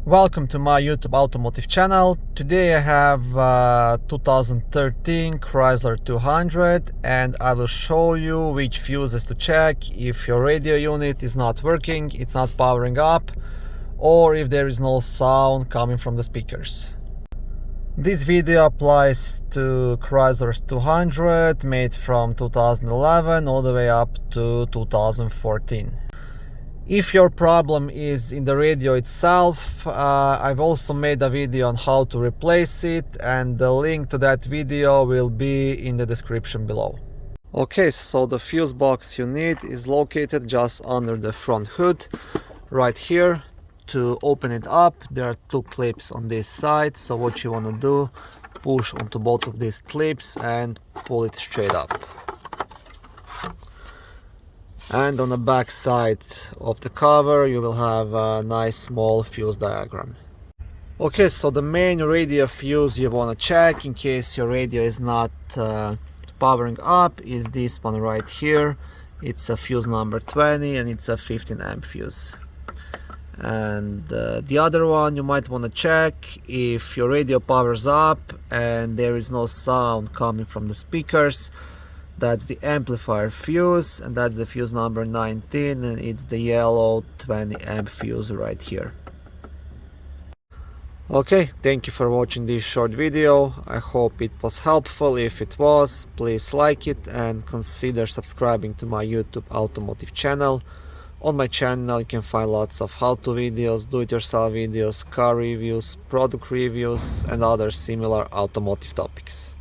Welcome to my YouTube automotive channel. Today I have 2013 Chrysler 200 and I will show you which fuses to check if your radio unit is not working, it's not powering up, or if there is no sound coming from the speakers. This video applies to Chrysler 200 made from 2011 all the way up to 2014. If your problem is in the radio itself, I've also made a video on how to replace it, and the link to that video will be in the description below. Okay, so the fuse box you need is located just under the front hood, right here. To open it up, there are two clips on this side, so what you want to do, push onto both of these clips and pull it straight up. And on the back side of the cover you will have a nice small fuse diagram. Okay, so the main radio fuse you want to check in case your radio is not powering up is this one right here. It's a fuse number 20 and it's a 15 amp fuse. And the other one you might want to check if your radio powers up and there is no sound coming from the speakers. That's the amplifier fuse, and that's the fuse number 19, and it's the yellow 20 amp fuse right here. Okay, thank you for watching this short video. I hope it was helpful. If it was, please like it and consider subscribing to my YouTube automotive channel. On my channel you can find lots of how-to videos, do-it-yourself videos, car reviews, product reviews and other similar automotive topics.